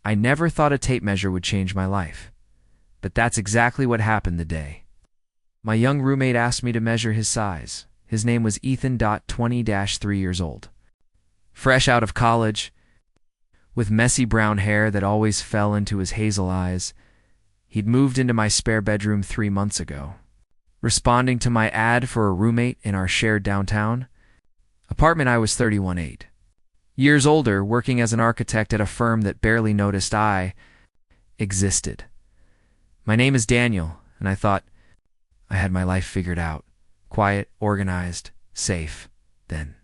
I never thought a tape measure would change my life. But that's exactly what happened the day. My young roommate asked me to measure his size. His name was Ethan, 20-3 years old. Fresh out of college, with messy brown hair that always fell into his hazel eyes, he'd moved into my spare bedroom 3 months ago. Responding to my ad for a roommate in our shared downtown apartment, I was 31-8. Years older, working as an architect at a firm that barely noticed I existed. My name is Daniel, and I thought I had my life figured out. Quiet, organized, safe. Then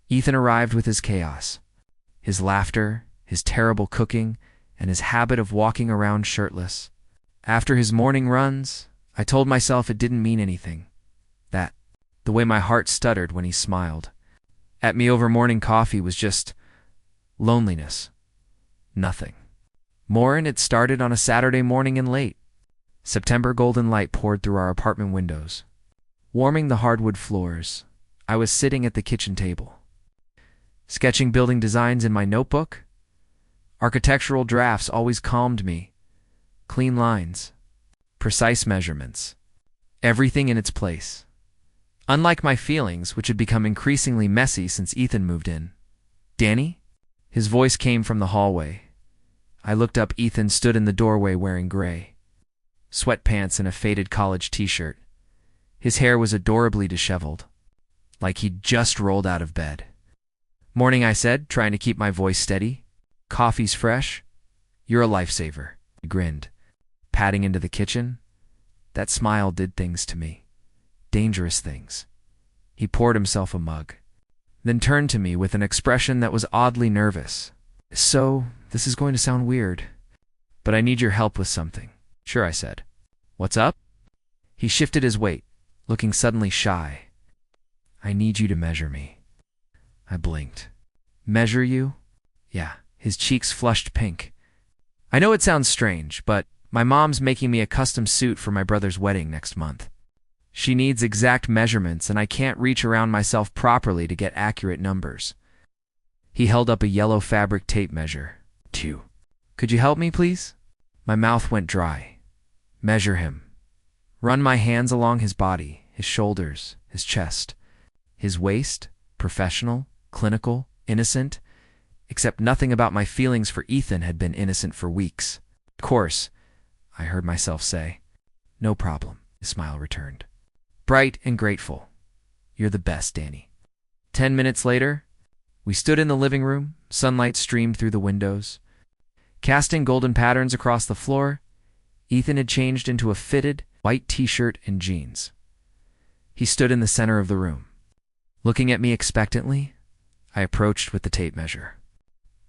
Ethan arrived with his chaos, his laughter, his terrible cooking, and his habit of walking around shirtless. After his morning runs, I told myself it didn't mean anything. That the way my heart stuttered when he smiled at me over morning coffee was just loneliness. Nothing more, and it started on a Saturday morning in late September. Golden light poured through our apartment windows, warming the hardwood floors. I was sitting at the kitchen table, sketching building designs in my notebook. Architectural drafts always calmed me. Clean lines, precise measurements, everything in its place. Unlike my feelings, which had become increasingly messy since Ethan moved in. "Danny?" His voice came from the hallway. I looked up. Ethan stood in the doorway wearing gray sweatpants and a faded college t-shirt. His hair was adorably disheveled, like he'd just rolled out of bed. "Morning," I said, trying to keep my voice steady. "Coffee's fresh. You're a lifesaver." He grinned, patting into the kitchen. That smile did things to me. Dangerous things. He poured himself a mug, then turned to me with an expression that was oddly nervous. "So, this is going to sound weird, but I need your help with something." "Sure," I said. "What's up?" He shifted his weight, looking suddenly shy. "I need you to measure me." I blinked. "Measure you?" "Yeah." His cheeks flushed pink. "I know it sounds strange, but my mom's making me a custom suit for my brother's wedding next month. She needs exact measurements, and I can't reach around myself properly to get accurate numbers." He held up a yellow fabric tape measure. "2. Could you help me, please?" My mouth went dry. Measure him. Run my hands along his body, his shoulders, his chest, his waist. Professional, clinical, innocent, except nothing about my feelings for Ethan had been innocent for weeks. "Of course," I heard myself say. "No problem," his smile returned, bright and grateful. "You're the best, Danny." 10 minutes later, we stood in the living room. Sunlight streamed through the windows, casting golden patterns across the floor. Ethan had changed into a fitted, white t-shirt and jeans. He stood in the center of the room, looking at me expectantly. I approached with the tape measure,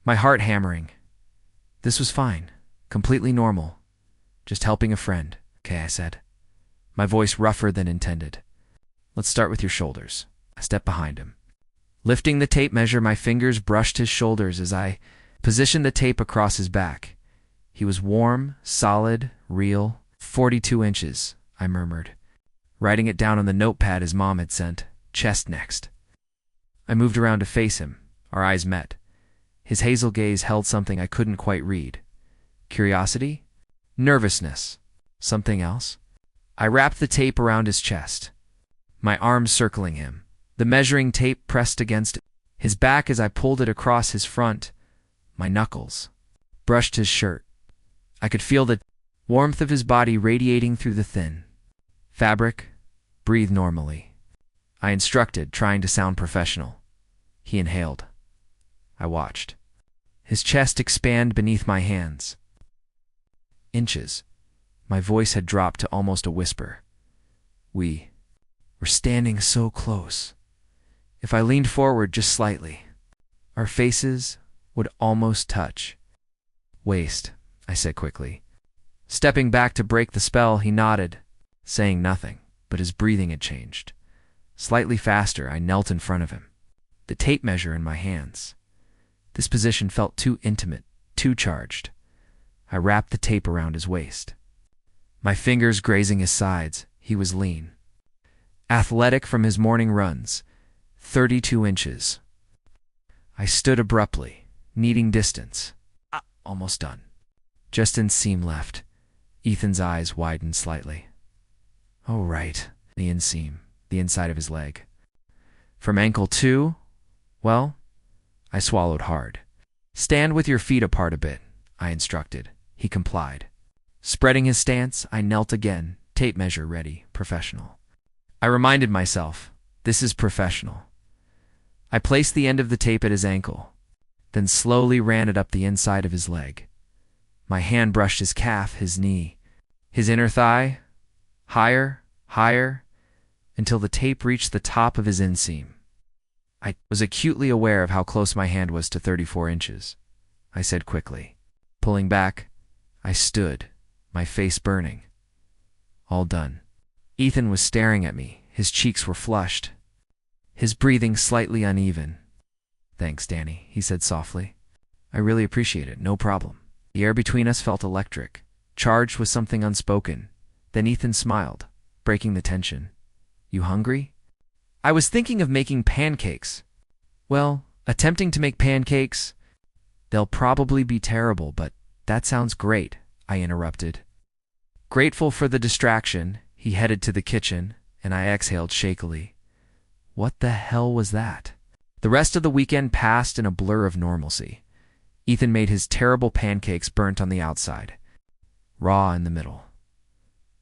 my heart hammering. This was fine, completely normal, just helping a friend. "Okay," I said, my voice rougher than intended. "Let's start with your shoulders." I stepped behind him. Lifting the tape measure, my fingers brushed his shoulders as I positioned the tape across his back. He was warm, solid, real. 42 inches, I murmured, writing it down on the notepad his mom had sent. "Chest next." I moved around to face him. Our eyes met. His hazel gaze held something I couldn't quite read. Curiosity? Nervousness? Something else? I wrapped the tape around his chest, my arms circling him, the measuring tape pressed against his back as I pulled it across his front. My knuckles brushed his shirt. I could feel the warmth of his body radiating through the thin fabric. "Breathe normally," I instructed, trying to sound professional. He inhaled. I watched his chest expand beneath my hands. Inches. My voice had dropped to almost a whisper. We were standing so close. If I leaned forward just slightly, our faces would almost touch. "Waist," I said quickly. Stepping back to break the spell, he nodded, saying nothing, but his breathing had changed. Slightly faster, I knelt in front of him, the tape measure in my hands. This position felt too intimate, too charged. I wrapped the tape around his waist, my fingers grazing his sides. He was lean, athletic from his morning runs. 32 inches. I stood abruptly, needing distance. Almost done. Just inseam left. Ethan's eyes widened slightly. Oh, right. The inseam. The inside of his leg. From ankle to... Well, I swallowed hard. Stand with your feet apart a bit, I instructed. He complied. Spreading his stance, I knelt again, tape measure ready, professional. I reminded myself, this is professional. I placed the end of the tape at his ankle, then slowly ran it up the inside of his leg. My hand brushed his calf, his knee, his inner thigh, higher, higher, until the tape reached the top of his inseam. I was acutely aware of how close my hand was to 34 inches. I said quickly. Pulling back, I stood, my face burning. All done. Ethan was staring at me. His cheeks were flushed, his breathing slightly uneven. Thanks, Danny, he said softly. I really appreciate it, no problem. The air between us felt electric, charged with something unspoken. Then Ethan smiled, breaking the tension. You hungry? I was thinking of making pancakes. Well, attempting to make pancakes, they'll probably be terrible, but that sounds great, I interrupted. Grateful for the distraction, he headed to the kitchen, and I exhaled shakily. What the hell was that? The rest of the weekend passed in a blur of normalcy. Ethan made his terrible pancakes burnt on the outside, raw in the middle.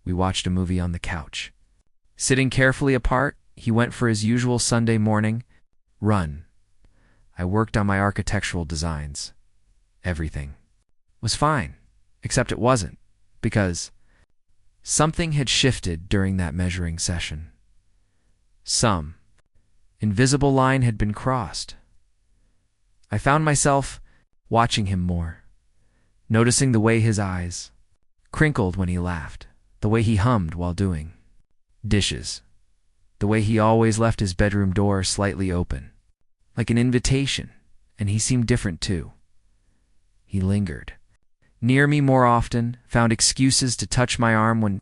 We watched a movie on the couch. Sitting carefully apart, he went for his usual Sunday morning run. I worked on my architectural designs. Everything was fine, except it wasn't, because something had shifted during that measuring session. Some invisible line had been crossed. I found myself watching him more, noticing the way his eyes crinkled when he laughed, the way he hummed while doing dishes, the way he always left his bedroom door slightly open, like an invitation, and he seemed different too. He lingered near me more often, found excuses to touch my arm when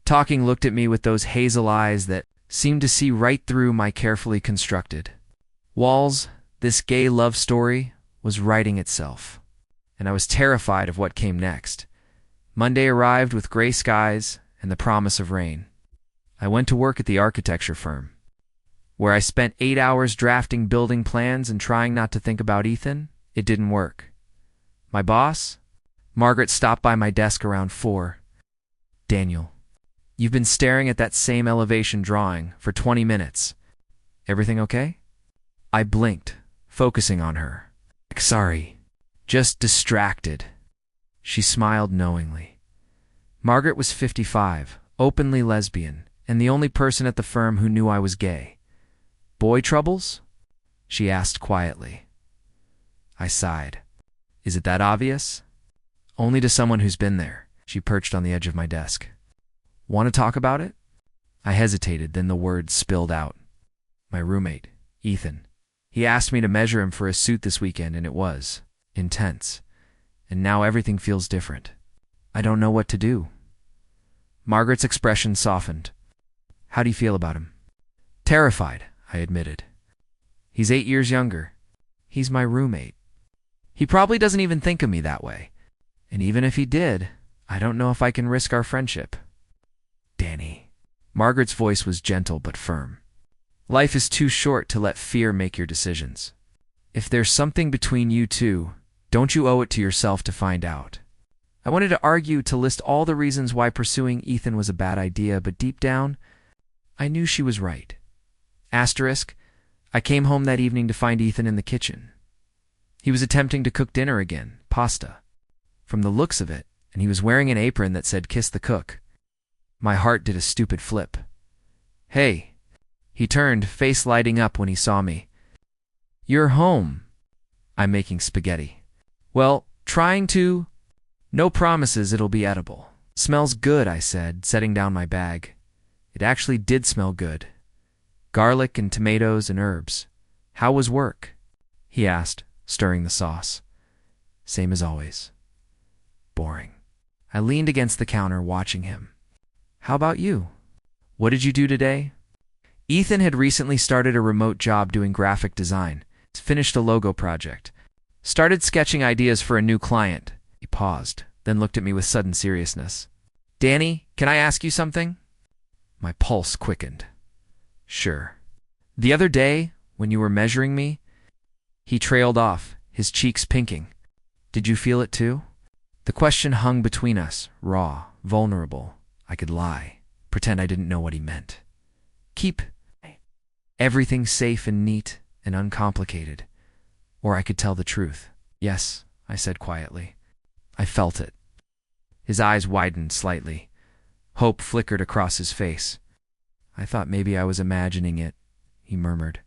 talking, looked at me with those hazel eyes that seemed to see right through my carefully constructed walls. This gay love story was writing itself, and I was terrified of what came next. Monday arrived with gray skies and the promise of rain. I went to work at the architecture firm, where I spent 8 hours drafting building plans and trying not to think about Ethan. It didn't work. My boss, Margaret, stopped by my desk around 4. Daniel, you've been staring at that same elevation drawing for 20 minutes. Everything okay? I blinked, focusing on her. Sorry, just distracted. She smiled knowingly. Margaret was 55, openly lesbian, and the only person at the firm who knew I was gay. Boy troubles? She asked quietly. I sighed. Is it that obvious? Only to someone who's been there. She perched on the edge of my desk. Want to talk about it? I hesitated, then the words spilled out. My roommate, Ethan. He asked me to measure him for a suit this weekend, and it was intense. And now everything feels different. I don't know what to do. Margaret's expression softened. How do you feel about him? Terrified, I admitted. He's 8 years younger. He's my roommate. He probably doesn't even think of me that way. And even if he did, I don't know if I can risk our friendship. Danny. Margaret's voice was gentle but firm. Life is too short to let fear make your decisions. If there's something between you two, don't you owe it to yourself to find out. I wanted to argue, to list all the reasons why pursuing Ethan was a bad idea, but deep down, I knew she was right. Asterisk, I came home that evening to find Ethan in the kitchen. He was attempting to cook dinner again, pasta. From the looks of it, and he was wearing an apron that said "Kiss the Cook." My heart did a stupid flip. Hey. He turned, face lighting up when he saw me. You're home. I'm making spaghetti. Well, trying to. No promises it'll be edible. Smells good, I said, setting down my bag. It actually did smell good. Garlic and tomatoes and herbs. How was work? He asked, stirring the sauce. Same as always. Boring. I leaned against the counter, watching him. How about you? What did you do today? Ethan had recently started a remote job doing graphic design. Finished a logo project. Started sketching ideas for a new client. He paused, then looked at me with sudden seriousness. Danny, can I ask you something? My pulse quickened. Sure. The other day, when you were measuring me, he trailed off, his cheeks pinking. Did you feel it too? The question hung between us, raw, vulnerable. I could lie, pretend I didn't know what he meant. Keep everything safe and neat and uncomplicated. Or I could tell the truth. Yes, I said quietly. I felt it. His eyes widened slightly. Hope flickered across his face. I thought maybe I was imagining it, he murmured.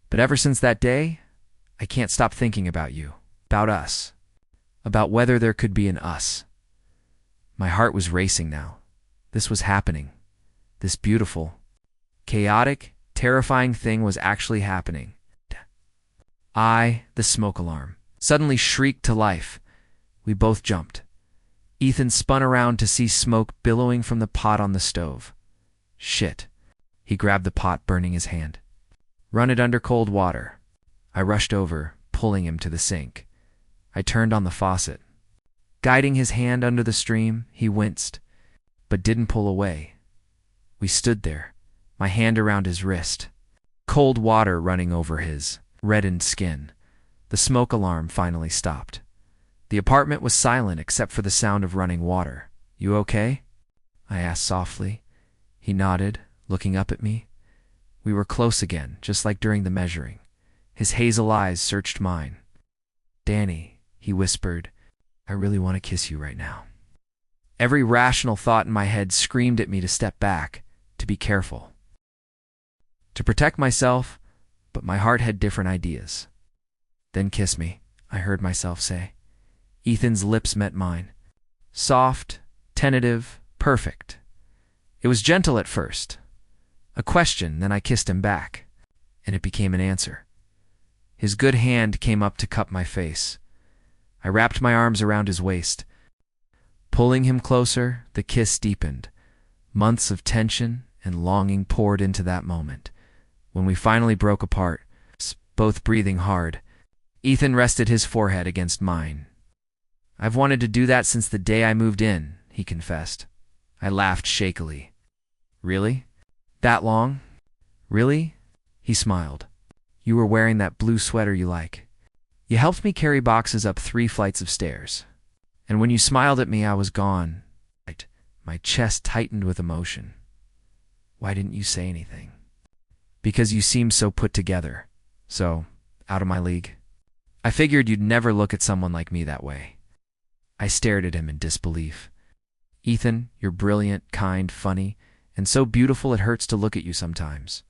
But ever since that day, I can't stop thinking about you, about us, about whether there could be an us. My heart was racing now. This was happening. This beautiful, chaotic, terrifying thing was actually happening. The smoke alarm, suddenly shrieked to life. We both jumped. Ethan spun around to see smoke billowing from the pot on the stove. Shit. He grabbed the pot, burning his hand. Run it under cold water. I rushed over, pulling him to the sink. I turned on the faucet. Guiding his hand under the stream, he winced, but didn't pull away. We stood there, my hand around his wrist, cold water running over his reddened skin. The smoke alarm finally stopped. The apartment was silent except for the sound of running water. You okay? I asked softly. He nodded, looking up at me. We were close again, just like during the measuring. His hazel eyes searched mine. Danny, he whispered, I really want to kiss you right now. Every rational thought in my head screamed at me to step back, to be careful, to protect myself, but my heart had different ideas. Then kiss me, I heard myself say. Ethan's lips met mine. Soft, tentative, perfect. It was gentle at first. A question, then I kissed him back, and it became an answer. His good hand came up to cup my face. I wrapped my arms around his waist. Pulling him closer, the kiss deepened. Months of tension and longing poured into that moment. When we finally broke apart, both breathing hard, Ethan rested his forehead against mine. I've wanted to do that since the day I moved in, he confessed. I laughed shakily. Really? That long? Really? He smiled. You were wearing that blue sweater you like. You helped me carry boxes up 3 flights of stairs. And when you smiled at me, I was gone. My chest tightened with emotion. Why didn't you say anything? Because you seemed so put together. So, out of my league. I figured you'd never look at someone like me that way. I stared at him in disbelief. Ethan, you're brilliant, kind, funny, and so beautiful it hurts to look at you sometimes.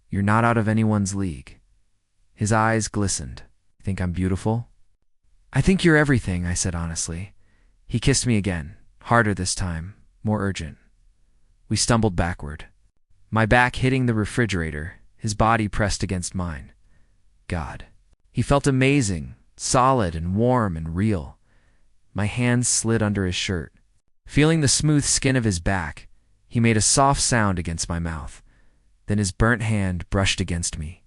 You're not out of anyone's league. His eyes glistened. Think I'm beautiful? I think you're everything, I said honestly. He kissed me again, harder this time, more urgent. We stumbled backward. My back hitting the refrigerator, his body pressed against mine. God. He felt amazing, solid and warm and real. My hands slid under his shirt. Feeling the smooth skin of his back, he made a soft sound against my mouth. Then his burnt hand brushed against me.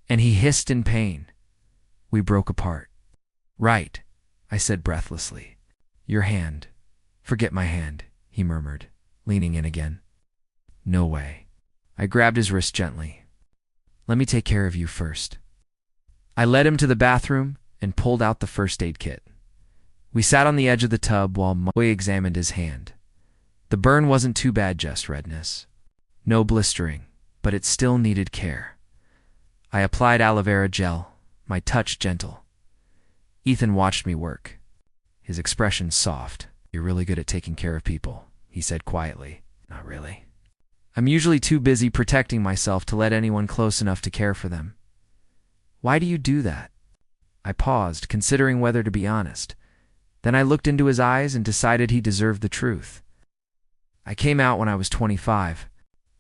And he hissed in pain. We broke apart. Right, I said breathlessly. Your hand. Forget my hand, he murmured, leaning in again. No way. I grabbed his wrist gently. Let me take care of you first. I led him to the bathroom and pulled out the first aid kit. We sat on the edge of the tub while Moy examined his hand. The burn wasn't too bad, just redness. No blistering, but it still needed care. I applied aloe vera gel, my touch gentle. Ethan watched me work. His expression soft. You're really good at taking care of people, he said quietly. Not really. I'm usually too busy protecting myself to let anyone close enough to care for them. Why do you do that? I paused, considering whether to be honest. Then I looked into his eyes and decided he deserved the truth. I came out when I was 25.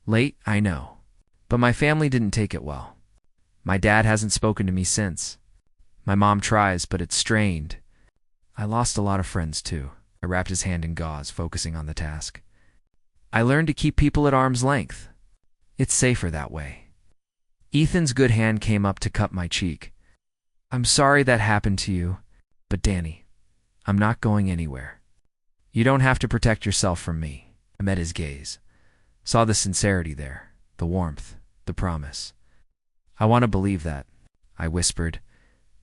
Late, I know. But my family didn't take it well. My dad hasn't spoken to me since. My mom tries, but it's strained. I lost a lot of friends, too. I wrapped his hand in gauze, focusing on the task. I learned to keep people at arm's length. It's safer that way. Ethan's good hand came up to cup my cheek. I'm sorry that happened to you, but Danny, I'm not going anywhere. You don't have to protect yourself from me. I met his gaze, saw the sincerity there, the warmth, the promise. I want to believe that, I whispered.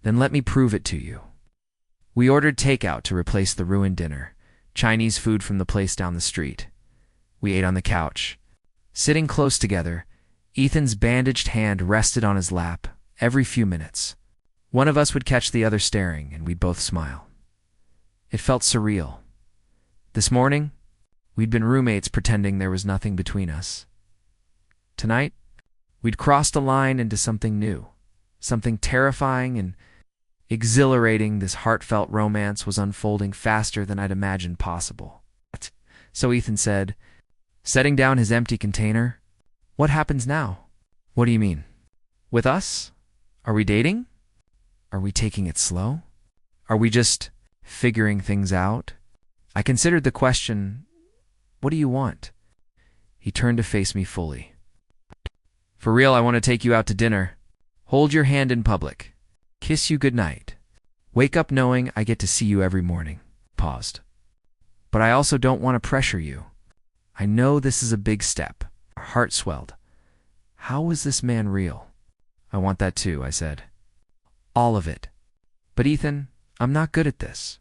Then let me prove it to you. We ordered takeout to replace the ruined dinner, Chinese food from the place down the street. We ate on the couch. Sitting close together, Ethan's bandaged hand rested on his lap every few minutes. One of us would catch the other staring, and we'd both smile. It felt surreal. This morning, we'd been roommates pretending there was nothing between us. Tonight, we'd crossed a line into something new, something terrifying and exhilarating. This heartfelt romance was unfolding faster than I'd imagined possible. So Ethan said, setting down his empty container, "What happens now?" "What do you mean? With us? Are we dating? Are we taking it slow? Are we just figuring things out?" I considered the question, "What do you want?" He turned to face me fully. "For real, I want to take you out to dinner. Hold your hand in public. Kiss you goodnight. Wake up knowing I get to see you every morning." Paused. "But I also don't want to pressure you. I know this is a big step." Our heart swelled. How was this man real? "I want that too," I said. "All of it. But Ethan, I'm not good at this.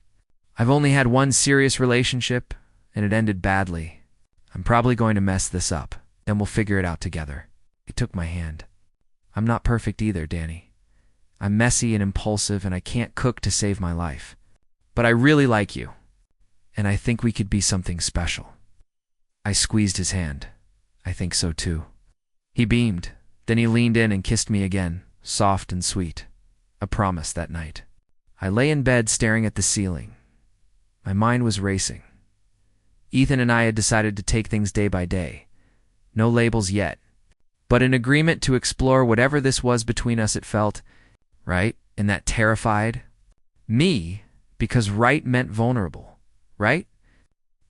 I've only had one serious relationship, and it ended badly. I'm probably going to mess this up. Then we'll figure it out together." He took my hand. "I'm not perfect either, Danny. I'm messy and impulsive, and I can't cook to save my life. But I really like you, and I think we could be something special." I squeezed his hand. "I think so too." He beamed. Then he leaned in and kissed me again, soft and sweet. A promise that night. I lay in bed staring at the ceiling. My mind was racing. Ethan and I had decided to take things day by day. No labels yet, but an agreement to explore whatever this was between us. It felt right, and that terrified me, because right meant vulnerable. Right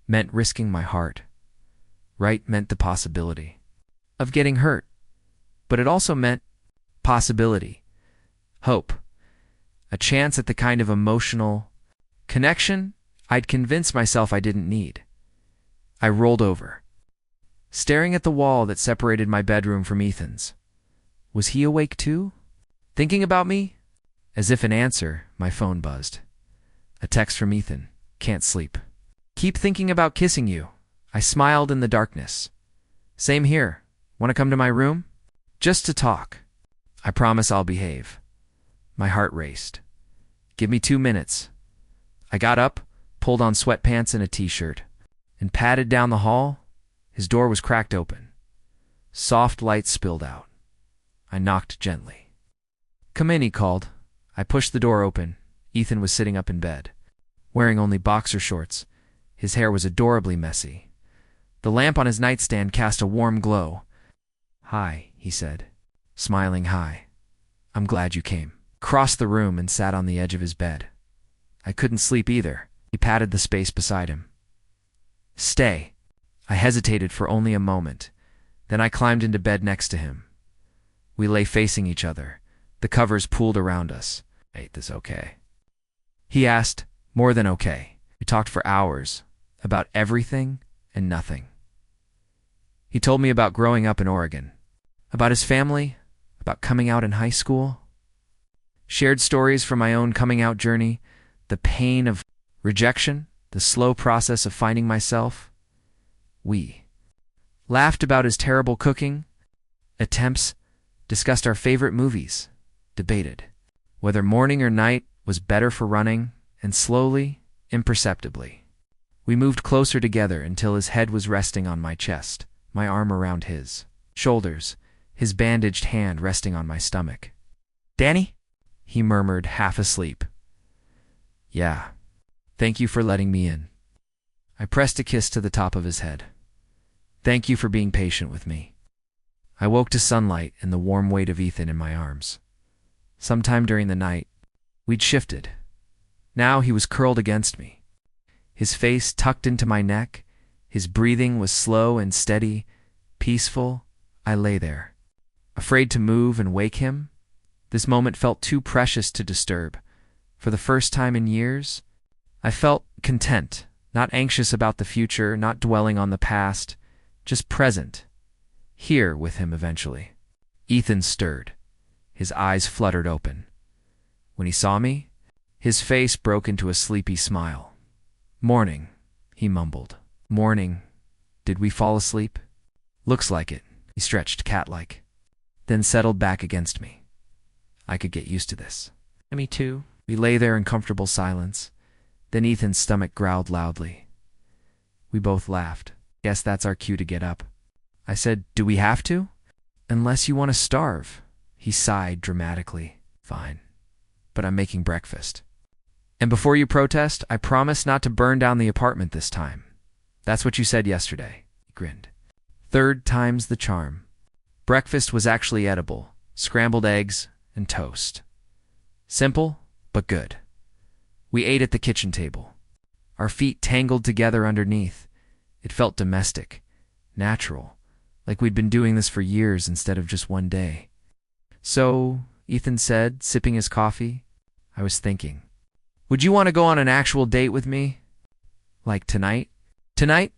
meant risking my heart. Right meant the possibility of getting hurt. But it also meant possibility, hope, a chance at the kind of emotional connection I'd convinced myself I didn't need. I rolled over, staring at the wall that separated my bedroom from Ethan's. Was he awake too? Thinking about me? As if in answer, my phone buzzed. A text from Ethan. "Can't sleep. Keep thinking about kissing you." I smiled in the darkness. "Same here. Want to come to my room? Just to talk. I promise I'll behave." My heart raced. "Give me 2 minutes." I got up, pulled on sweatpants and a t-shirt, and padded down the hall. His door was cracked open. Soft light spilled out. I knocked gently. "Come in," he called. I pushed the door open. Ethan was sitting up in bed, wearing only boxer shorts. His hair was adorably messy. The lamp on his nightstand cast a warm glow. "Hi," he said, smiling high. "I'm glad you came." Crossed the room and sat on the edge of his bed. I couldn't sleep either. He patted the space beside him. "Stay." I hesitated for only a moment. Then I climbed into bed next to him. We lay facing each other, the covers pulled around us. "Ain't this okay?" he asked. "More than okay." We talked for hours, about everything and nothing. He told me about growing up in Oregon, about his family, about coming out in high school. Shared stories from my own coming out journey, the pain of rejection, the slow process of finding myself. We laughed about his terrible cooking attempts, discussed our favorite movies, debated whether morning or night was better for running, and slowly, imperceptibly, we moved closer together until his head was resting on my chest, my arm around his shoulders, his bandaged hand resting on my stomach. "Danny?" he murmured, half asleep. "Yeah. Thank you for letting me in." I pressed a kiss to the top of his head. "Thank you for being patient with me." I woke to sunlight and the warm weight of Ethan in my arms. Sometime during the night, we'd shifted. Now he was curled against me, his face tucked into my neck. His breathing was slow and steady, peaceful. I lay there, afraid to move and wake him, This moment felt too precious to disturb. For the first time in years, I felt content, not anxious about the future, not dwelling on the past, just present, here with him eventually. Ethan stirred. His eyes fluttered open. When he saw me, his face broke into a sleepy smile. "Morning," he mumbled. "Morning. Did we fall asleep?" "Looks like it," he stretched cat-like, then settled back against me. I could get used to this. "Me too." We lay there in comfortable silence. Then Ethan's stomach growled loudly. We both laughed. "Guess that's our cue to get up." I said, "Do we have to?" "Unless you want to starve." He sighed dramatically. "Fine. But I'm making breakfast. And before you protest, I promise not to burn down the apartment this time. That's what you said yesterday." He grinned. Third time's the charm. Breakfast was actually edible. Scrambled eggs and toast. Simple, but good. We ate at the kitchen table. Our feet tangled together underneath. It felt domestic, natural, like we'd been doing this for years instead of just one day. "So," Ethan said, sipping his coffee. I was thinking, "Would you want to go on an actual date with me? Like tonight?" "Tonight?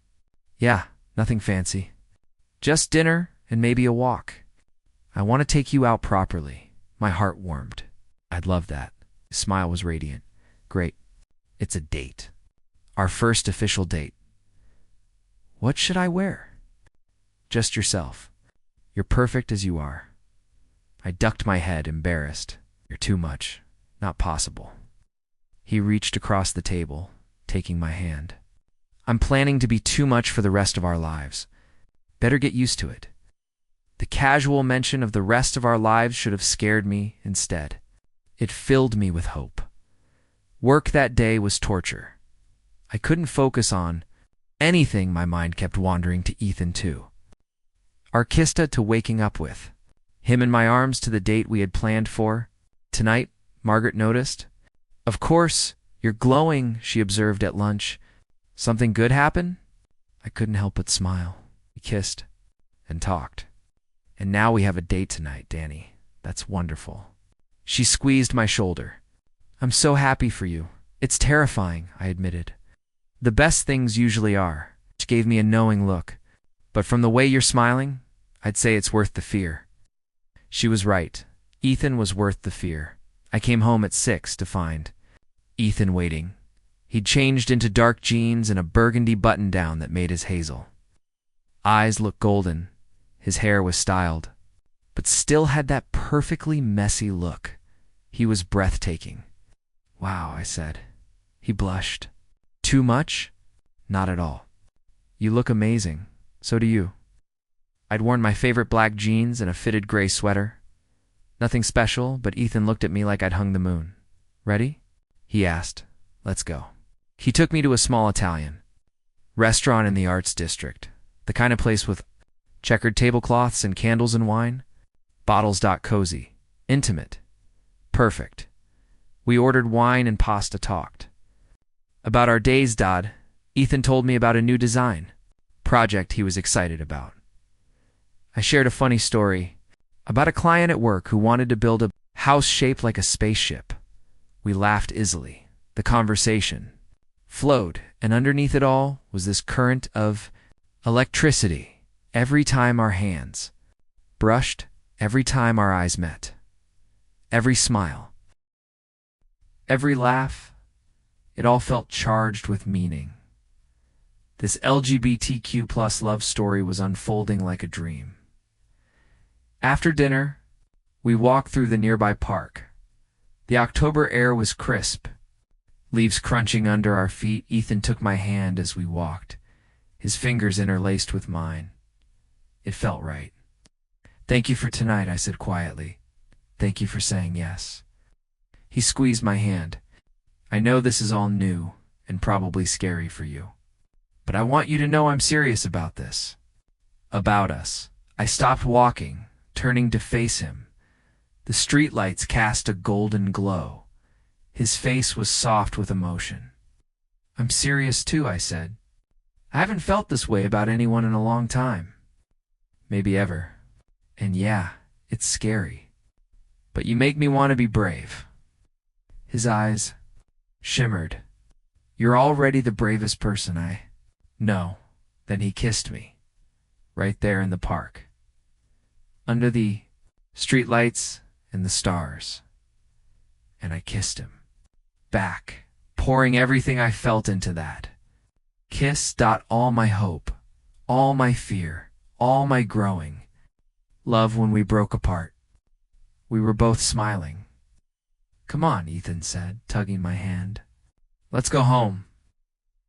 Yeah, nothing fancy. Just dinner and maybe a walk. I want to take you out properly." My heart warmed. "I'd love that." His smile was radiant. "Great. It's a date. Our first official date. What should I wear?" "Just yourself. You're perfect as you are." I ducked my head, embarrassed. "You're too much. Not possible." He reached across the table, taking my hand. "I'm planning to be too much for the rest of our lives. Better get used to it." The casual mention of the rest of our lives should have scared me instead. It filled me with hope. Work that day was torture. I couldn't focus on anything. My mind kept wandering to Ethan too. Our kista to waking up with. Him in my arms to the date we had planned for. "Tonight," Margaret noticed. "Of course, you're glowing," she observed at lunch. "Something good happen?" I couldn't help but smile. We kissed and talked. "And now we have a date tonight, Danny. That's wonderful." She squeezed my shoulder. "I'm so happy for you." "It's terrifying," I admitted. "The best things usually are." She gave me a knowing look. "But from the way you're smiling, I'd say it's worth the fear." She was right. Ethan was worth the fear. I came home at 6 to find Ethan waiting. He'd changed into dark jeans and a burgundy button-down that made his hazel. Eyes looked golden. His hair was styled, but still had that perfectly messy look. He was breathtaking. "Wow," I said. He blushed. "Too much?" "Not at all. You look amazing. So do you." I'd worn my favorite black jeans and a fitted gray sweater. Nothing special, but Ethan looked at me like I'd hung the moon. "Ready?" he asked. "Let's go." He took me to a small Italian restaurant in the Arts District, the kind of place with checkered tablecloths and candles and wine. Bottles. Cozy. Intimate. Perfect. We ordered wine and pasta. Talked about our days. Ethan told me about a new design project he was excited about. I shared a funny story about a client at work who wanted to build a house shaped like a spaceship. We laughed easily. The conversation flowed, and underneath it all was this current of electricity every time our hands brushed, every time our eyes met, every smile, every laugh. It all felt charged with meaning. This LGBTQ plus love story was unfolding like a dream. After dinner, we walked through the nearby park. The October air was crisp, leaves crunching under our feet. Ethan took my hand as we walked, his fingers interlaced with mine. It felt right. "Thank you for tonight," I said quietly. "Thank you for saying yes." He squeezed my hand. "I know this is all new and probably scary for you, but I want you to know I'm serious about this. About us." I stopped walking, turning to face him. The streetlights cast a golden glow. His face was soft with emotion. "I'm serious too," I said. "I haven't felt this way about anyone in a long time. Maybe ever. And yeah, it's scary. but you make me want to be brave. His eyes shimmered. You're already the bravest person I know. Then he kissed me, right there in the park, under the streetlights and the stars. And I kissed him back, pouring everything I felt into that kiss. All my hope, all my fear, all my growing love. When we broke apart, we were both smiling. Come on, Ethan said, tugging my hand. Let's go home.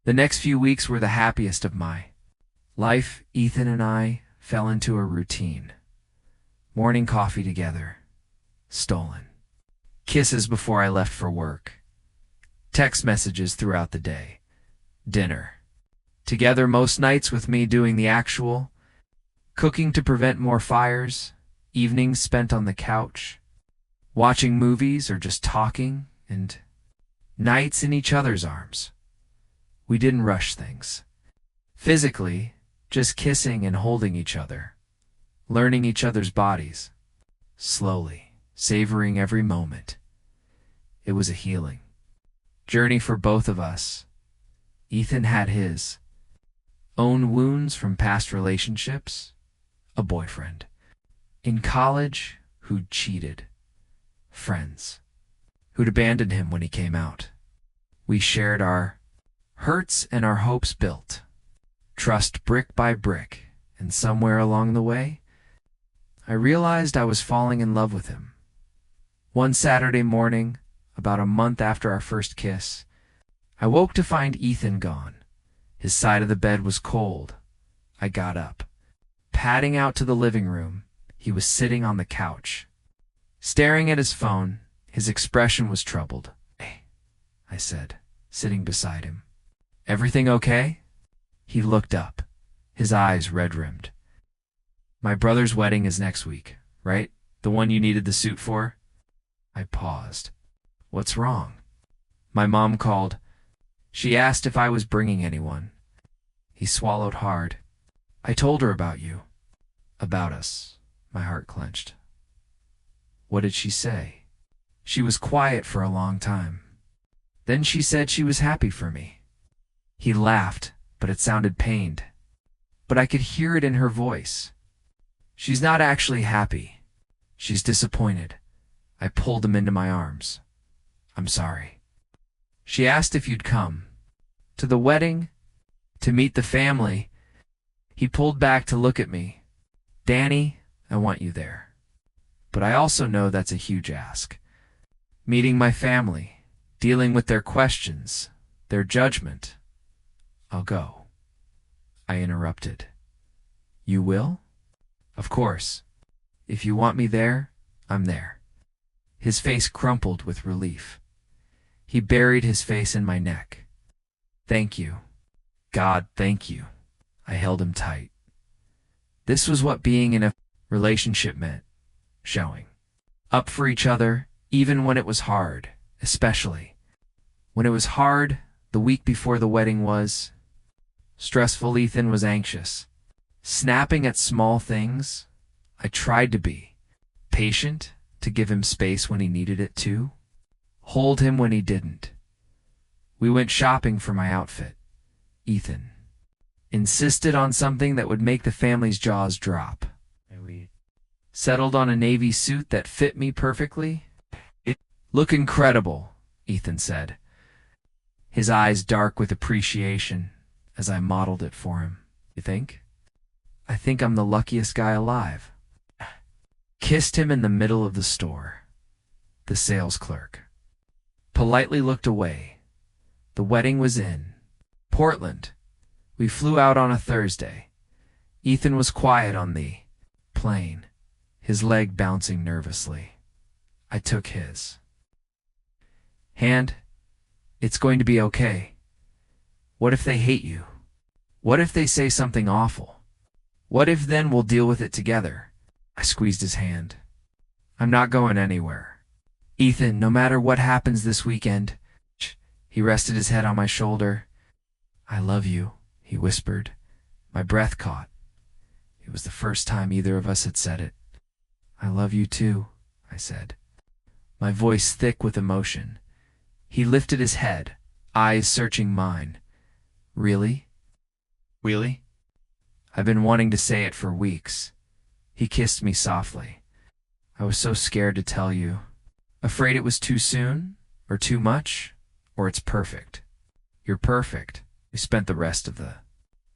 The next few weeks were the happiest of my life. Ethan and I fell into a routine. Morning coffee together, stolen kisses before I left for work, text messages throughout the day, dinner together most nights with me doing the actual cooking to prevent more fires, evenings spent on the couch, watching movies or just talking, and nights in each other's arms. We didn't rush things. Physically, just kissing and holding each other, learning each other's bodies, slowly, savoring every moment. It was a healing journey for both of us. Ethan had his own wounds from past relationships, a boyfriend in college who'd cheated, friends who'd abandoned him when he came out. We shared our hurts and our hopes, built trust brick by brick, and somewhere along the way, I realized I was falling in love with him. One Saturday morning, about a month after our first kiss, I woke to find Ethan gone. His side of the bed was cold. I got up, padding out to the living room. He was sitting on the couch, staring at his phone. His expression was troubled. "Hey," I said, sitting beside him. "Everything okay?" He looked up, his eyes red-rimmed. "My brother's wedding is next week, right? The one you needed the suit for?" I paused. "What's wrong?" "My mom called. She asked if I was bringing anyone." He swallowed hard. "I told her about you." "About us." My heart clenched. "What did she say?" "She was quiet for a long time. Then she said she was happy for me." He laughed, but it sounded pained. But I could hear it in her voice. "She's not actually happy. She's disappointed." I pulled him into my arms. "I'm sorry." "She asked if you'd come. To the wedding? To meet the family?" He pulled back to look at me. "Danny, I want you there. But I also know that's a huge ask. Meeting my family, dealing with their questions, their judgment." "I'll go," I interrupted. "You will?" "Of course. If you want me there, I'm there." His face crumpled with relief. He buried his face in my neck. "Thank you. God, thank you." I held him tight. This was what being in a relationship meant. Showing up for each other, even when it was hard, especially when it was hard. The week before the wedding was stressful. Ethan was anxious, snapping at small things. I tried to be patient, to give him space when he needed it to, hold him when he didn't. We went shopping for my outfit. Ethan insisted on something that would make the family's jaws drop. We settled on a navy suit that fit me perfectly. "It looked incredible," Ethan said, his eyes dark with appreciation as I modeled it for him. "You think?" "I think I'm the luckiest guy alive." Kissed him in the middle of the store. The sales clerk politely looked away. The wedding was in Portland. We flew out on a Thursday. Ethan was quiet on the plane, his leg bouncing nervously. I took his hand. "It's going to be okay. What if they hate you? What if they say something awful? What if then we'll deal with it together?" I squeezed his hand. "I'm not going anywhere. Ethan, no matter what happens this weekend." He rested his head on my shoulder. "I love you," he whispered. My breath caught. It was the first time either of us had said it. "I love you too," I said. my voice thick with emotion. He lifted his head, eyes searching mine. Really? Really? I've been wanting to say it for weeks. He kissed me softly. I was so scared to tell you. Afraid it was too soon, or too much, or it's perfect. You're perfect. We spent the rest of the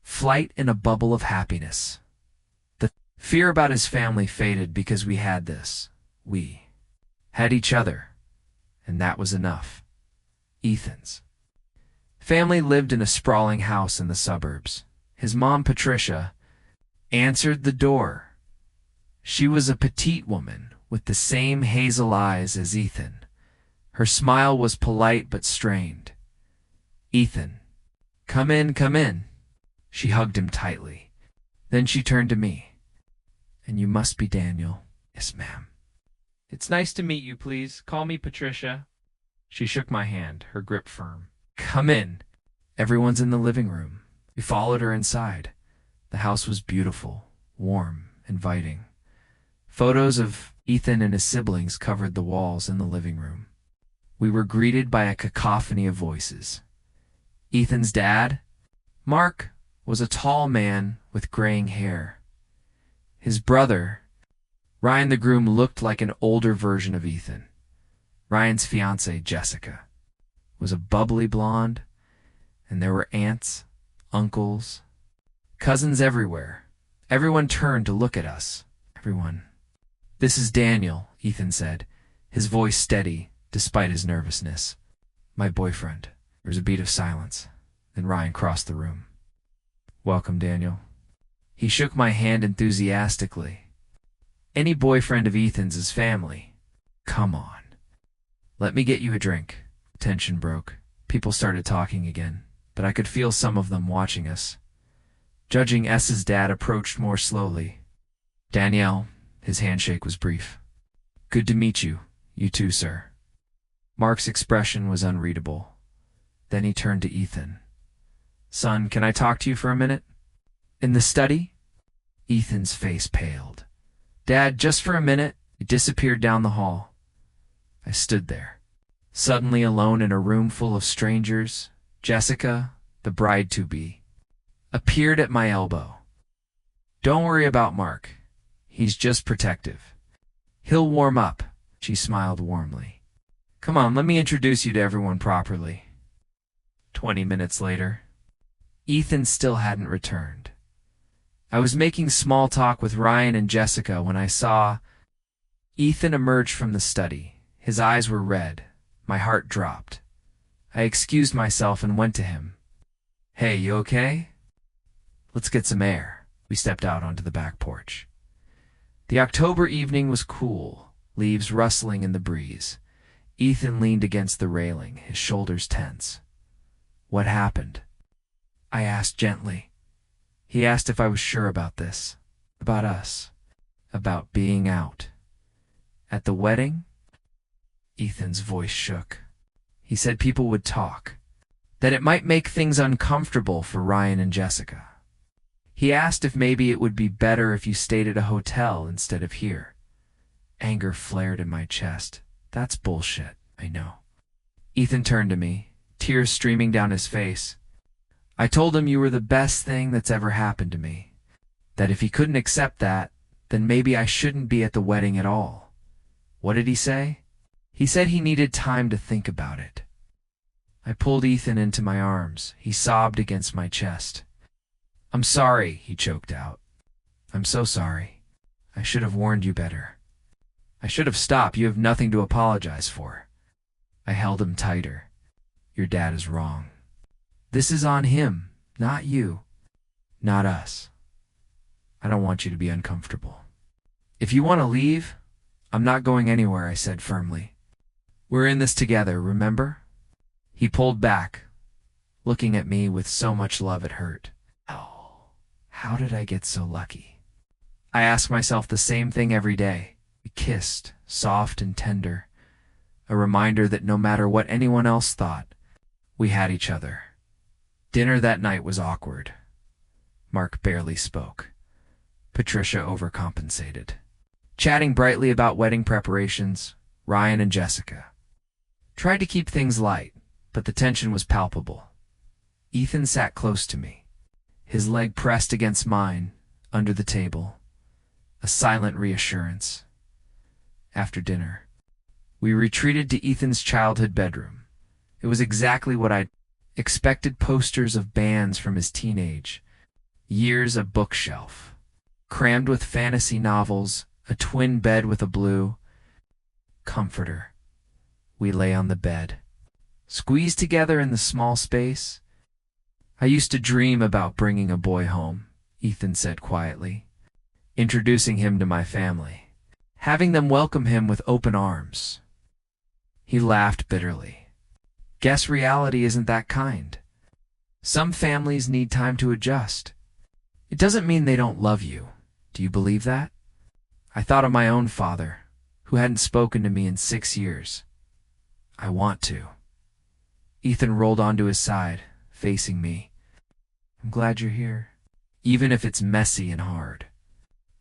flight in a bubble of happiness. The fear about his family faded because we had this. We had each other, and that was enough. Ethan's family lived in a sprawling house in the suburbs. His mom, Patricia, answered the door. She was a petite woman with the same hazel eyes as Ethan. Her smile was polite but strained. Ethan, come in, come in. She hugged him tightly. Then she turned to me. And you must be Daniel. Yes, ma'am. It's nice to meet you, please. Call me Patricia. She shook my hand, her grip firm. Come in. Everyone's in the living room. We followed her inside. The house was beautiful, warm, inviting. Photos of Ethan and his siblings covered the walls in the living room. We were greeted by a cacophony of voices. Ethan's dad, Mark, was a tall man with graying hair. His brother, Ryan the groom, looked like an older version of Ethan. Ryan's fiancée, Jessica, was a bubbly blonde, and there were aunts, uncles, cousins everywhere. Everyone turned to look at us. Everyone. This is Daniel, Ethan said, his voice steady despite his nervousness. My boyfriend. There was a beat of silence. Then Ryan crossed the room. Welcome, Daniel. He shook my hand enthusiastically. Any boyfriend of Ethan's is family. Come on. Let me get you a drink. Tension broke. People started talking again, but I could feel some of them watching us. Judging S's dad approached more slowly. Danielle, his handshake was brief. Good to meet you. You too, sir. Mark's expression was unreadable. Then he turned to Ethan. Son, can I talk to you for a minute? In the study? Ethan's face paled. Dad, just for a minute. He disappeared down the hall. I stood there, suddenly alone in a room full of strangers. Jessica, the bride-to-be, appeared at my elbow. Don't worry about Mark. He's just protective. He'll warm up, she smiled warmly. Come on, let me introduce you to everyone properly. 20 minutes later, Ethan still hadn't returned. I was making small talk with Ryan and Jessica when I saw Ethan emerge from the study. His eyes were red. My heart dropped. I excused myself and went to him. Hey, you okay? Let's get some air. We stepped out onto the back porch. The October evening was cool, leaves rustling in the breeze. Ethan leaned against the railing, his shoulders tense. What happened? I asked gently. He asked if I was sure about this, about us, about being out. At the wedding? Ethan's voice shook. He said people would talk, that it might make things uncomfortable for Ryan and Jessica. He asked if maybe it would be better if you stayed at a hotel instead of here. Anger flared in my chest. That's bullshit, I know. Ethan turned to me, tears streaming down his face. I told him you were the best thing that's ever happened to me. That if he couldn't accept that, then maybe I shouldn't be at the wedding at all. What did he say? He said he needed time to think about it. I pulled Ethan into my arms. He sobbed against my chest. I'm sorry, he choked out. I'm so sorry. I should have warned you better. I should have stopped. You have nothing to apologize for. I held him tighter. Your dad is wrong. This is on him, not you, not us. I don't want you to be uncomfortable. If you want to leave, I'm not going anywhere, I said firmly. We're in this together, remember? He pulled back, looking at me with so much love it hurt. Oh, how did I get so lucky? I ask myself the same thing every day. We kissed, soft and tender, a reminder that no matter what anyone else thought, we had each other. Dinner that night was awkward. Mark barely spoke. Patricia overcompensated, chatting brightly about wedding preparations. Ryan and Jessica. Tried to keep things light, but the tension was palpable. Ethan sat close to me, his leg pressed against mine, under the table. A silent reassurance. After dinner, we retreated to Ethan's childhood bedroom. It was exactly what I'd expected: posters of bands from his teenage years, a bookshelf crammed with fantasy novels, a twin bed with a blue comforter. We lay on the bed, squeezed together in the small space. "I used to dream about bringing a boy home," Ethan said quietly, "introducing him to my family, having them welcome him with open arms." He laughed bitterly. "Guess reality isn't that kind. Some families need time to adjust. It doesn't mean they don't love you. Do you believe that?" I thought of my own father, who hadn't spoken to me in 6 years. "I want to." Ethan rolled onto his side, facing me. "I'm glad you're here, even if it's messy and hard.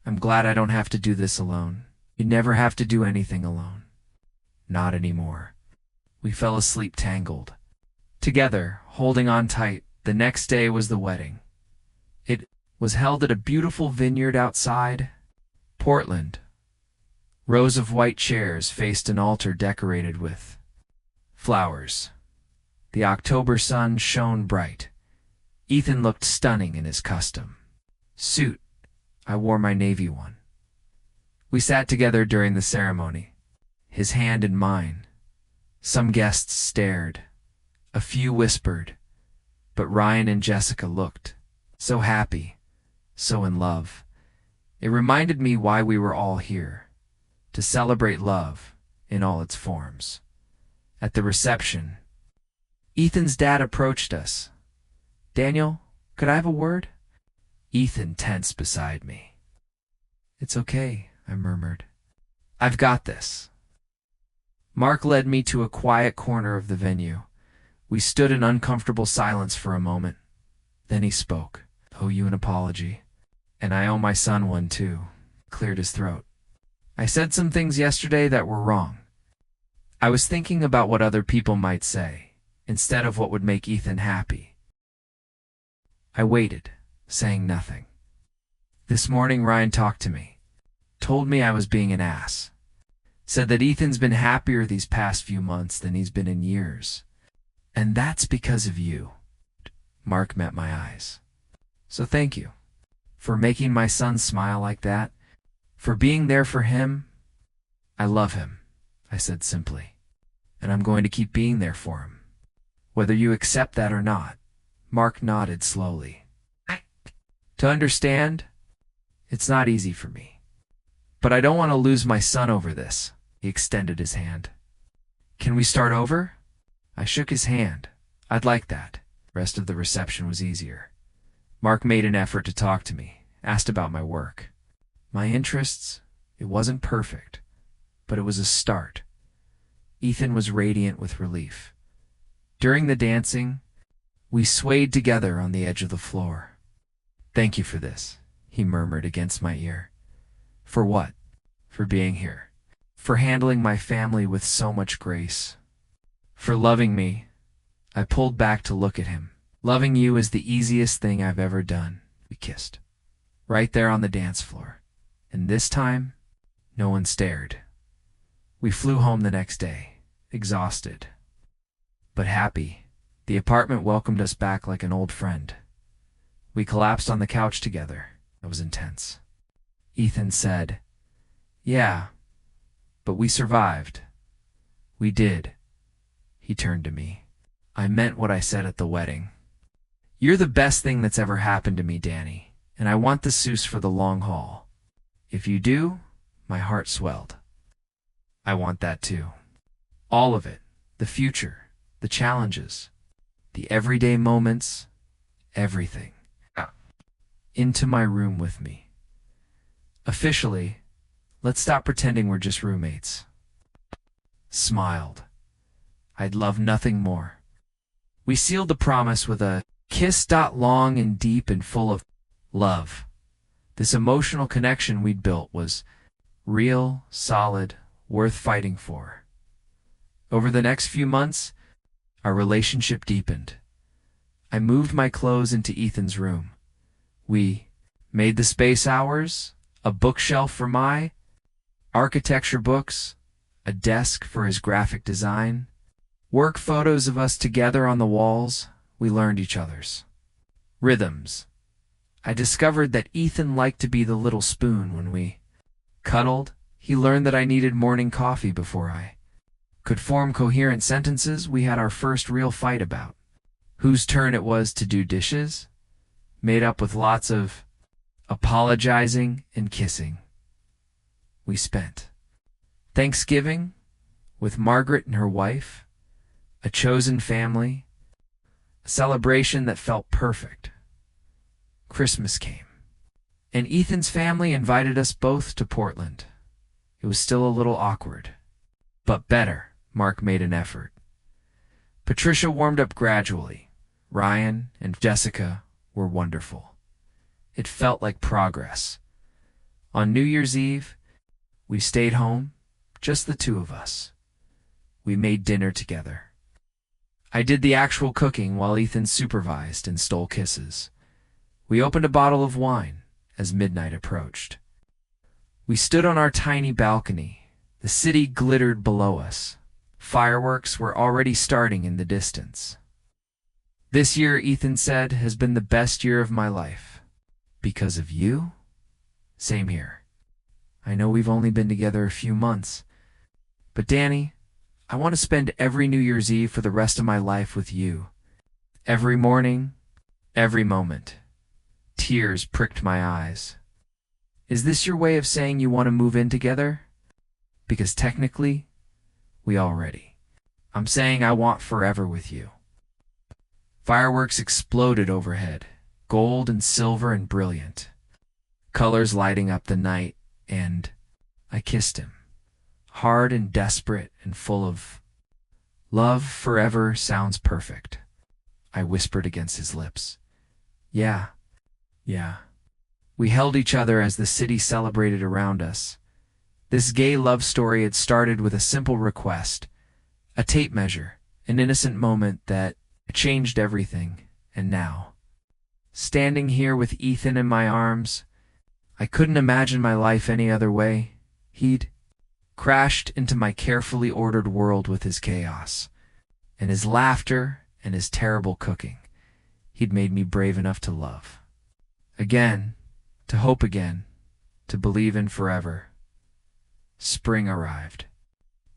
I'm glad I don't have to do this alone. You never have to do anything alone. Not anymore." We fell asleep tangled, together, holding on tight. The next day was the wedding. It was held at a beautiful vineyard outside Portland. Rows of white chairs faced an altar decorated with flowers. The October sun shone bright. Ethan looked stunning in his custom suit. I wore my navy one. We sat together during the ceremony, his hand in mine. Some guests stared. A few whispered. But Ryan and Jessica looked so happy, so in love. It reminded me why we were all here, to celebrate love in all its forms. At the reception, Ethan's dad approached us. "Daniel, could I have a word?" Ethan tensed beside me. "It's okay," I murmured. "I've got this." Mark led me to a quiet corner of the venue. We stood in uncomfortable silence for a moment. Then he spoke. "I owe you an apology. And I owe my son one too." Cleared his throat. "I said some things yesterday that were wrong. I was thinking about what other people might say, instead of what would make Ethan happy." I waited, saying nothing. This morning Ryan talked to me, told me I was being an ass. Said that Ethan's been happier these past few months than he's been in years. "And that's because of you." Mark met my eyes. "So thank you for making my son smile like that, for being there for him." "I love him," I said simply, "and I'm going to keep being there for him, whether you accept that or not." Mark nodded slowly. "To understand, it's not easy for me. But I don't want to lose my son over this." He extended his hand. "Can we start over?" I shook his hand. "I'd like that." The rest of the reception was easier. Mark made an effort to talk to me, asked about my work, my interests. It wasn't perfect, but it was a start. Ethan was radiant with relief. During the dancing, we swayed together on the edge of the floor. "Thank you for this," he murmured against my ear. "For what?" "For being here. For handling my family with so much grace. For loving me." I pulled back to look at him. "Loving you is the easiest thing I've ever done." We kissed, right there on the dance floor. And this time, no one stared. We flew home the next day, exhausted, but happy. The apartment welcomed us back like an old friend. We collapsed on the couch together. It was intense. Ethan said, "Yeah, but we survived." "We did." He turned to me. "I meant what I said at the wedding. You're the best thing that's ever happened to me, Danny, and I want the Seuss for the long haul. If you do," my heart swelled. "I want that too. All of it. The future, the challenges, the everyday moments, everything. Into my room with me. Officially, let's stop pretending we're just roommates." Smiled. I'd love nothing more. We sealed the promise with a kiss. Long and deep and full of love. This emotional connection we'd built was real, solid, worth fighting for. Over the next few months, our relationship deepened. I moved my clothes into Ethan's room. We made the space ours, a bookshelf for my architecture books, a desk for his graphic design, work photos of us together on the walls. We learned each other's rhythms. I discovered that Ethan liked to be the little spoon when we cuddled. He learned that I needed morning coffee before I could form coherent sentences. We had our first real fight about whose turn it was to do dishes, made up with lots of apologizing and kissing. We spent Thanksgiving with Margaret and her wife, a chosen family, a celebration that felt perfect. Christmas came, and Ethan's family invited us both to Portland. It was still a little awkward, but better. Mark made an effort. Patricia warmed up gradually. Ryan and Jessica were wonderful. It felt like progress. On New Year's Eve, we stayed home, just the two of us. We made dinner together. I did the actual cooking while Ethan supervised and stole kisses. We opened a bottle of wine as midnight approached. We stood on our tiny balcony. The city glittered below us. Fireworks were already starting in the distance. This year, Ethan said, has been the best year of my life. Because of you? Same here. I know we've only been together a few months, but Danny, I want to spend every New Year's Eve for the rest of my life with you. Every morning, every moment. Tears pricked my eyes. Is this your way of saying you want to move in together? Because technically, we already. I'm saying I want forever with you. Fireworks exploded overhead, gold and silver and brilliant, colors lighting up the night, and I kissed him, hard and desperate and full of love. Forever sounds perfect, I whispered against his lips. Yeah. We held each other as the city celebrated around us. This gay love story had started with a simple request, a tape measure, an innocent moment that changed everything. And now, standing here with Ethan in my arms, I couldn't imagine my life any other way. He'd crashed into my carefully ordered world with his chaos, and his laughter and his terrible cooking. He'd made me brave enough to love again, to hope again, to believe in forever. Spring arrived.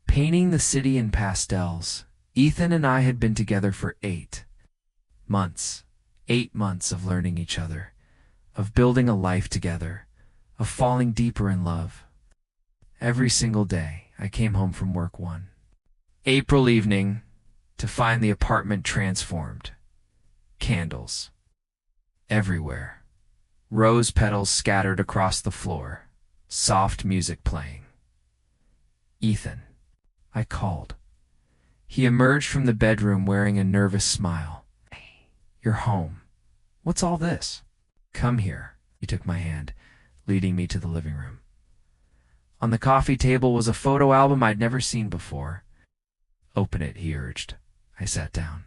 Painting the city in pastels, Ethan and I had been together for 8 months. 8 months of learning each other, of building a life together, of falling deeper in love. Every single day, I came home from work one April evening to find the apartment transformed. Candles everywhere. Rose petals scattered across the floor. Soft music playing. Ethan, I called. He emerged from the bedroom wearing a nervous smile. You're home. What's all this? Come here. He took my hand, leading me to the living room. On the coffee table was a photo album I'd never seen before. Open it, he urged. I sat down.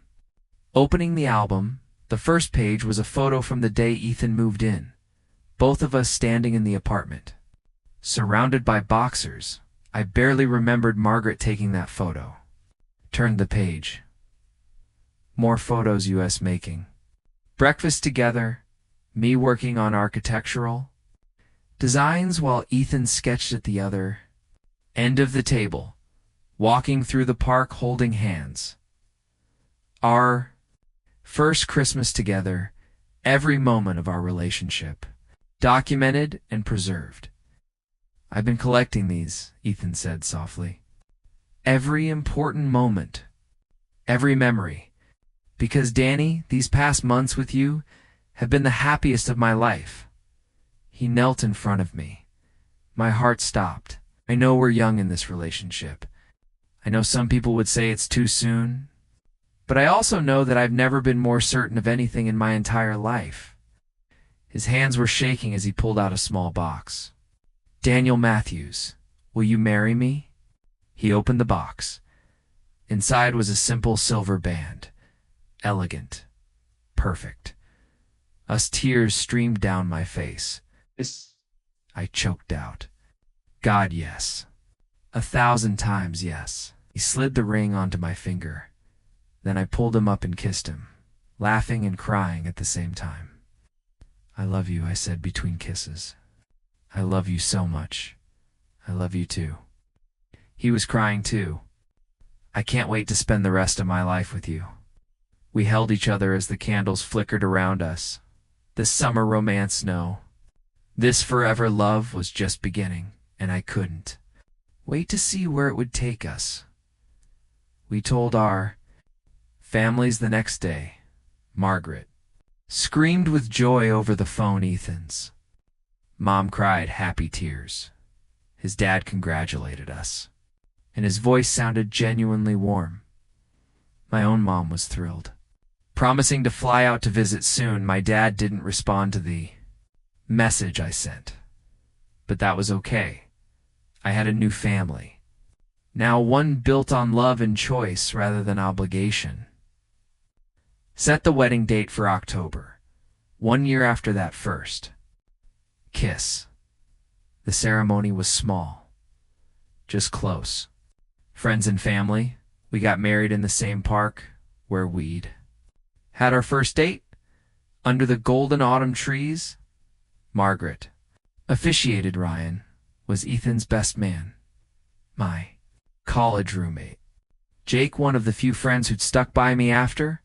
Opening the album, the first page was a photo from the day Ethan moved in. Both of us standing in the apartment, surrounded by boxers. I barely remembered Margaret taking that photo. Turned the page. More photos US making. Breakfast together, me working on architectural designs while Ethan sketched at the other end of the table, walking through the park holding hands. Our first Christmas together, every moment of our relationship, documented and preserved. I've been collecting these, Ethan said softly. Every important moment, every memory. Because, Danny, these past months with you have been the happiest of my life. He knelt in front of me. My heart stopped. I know we're young in this relationship. I know some people would say it's too soon. But I also know that I've never been more certain of anything in my entire life. His hands were shaking as he pulled out a small box. Daniel Matthews, will you marry me? He opened the box. Inside was a simple silver band. Elegant. Perfect. Us tears streamed down my face. I choked out. God, yes. 1,000 times yes. He slid the ring onto my finger. Then I pulled him up and kissed him, laughing and crying at the same time. I love you, I said between kisses. I love you so much. I love you too. He was crying too. I can't wait to spend the rest of my life with you. We held each other as the candles flickered around us. This summer romance, no. This forever love was just beginning, and I couldn't wait to see where it would take us. We told our families the next day. Margaret screamed with joy over the phone. Ethan's mom cried happy tears. His dad congratulated us, and his voice sounded genuinely warm. My own mom was thrilled. Promising to fly out to visit soon, my dad didn't respond to the message I sent. But that was okay. I had a new family. Now one built on love and choice rather than obligation. Set the wedding date for October, 1 year after that first kiss. The ceremony was small, just close. Friends and family. We got married in the same park where we'd had our first date, under the golden autumn trees. Margaret officiated. Ryan was Ethan's best man, my college roommate. Jake, one of the few friends who'd stuck by me after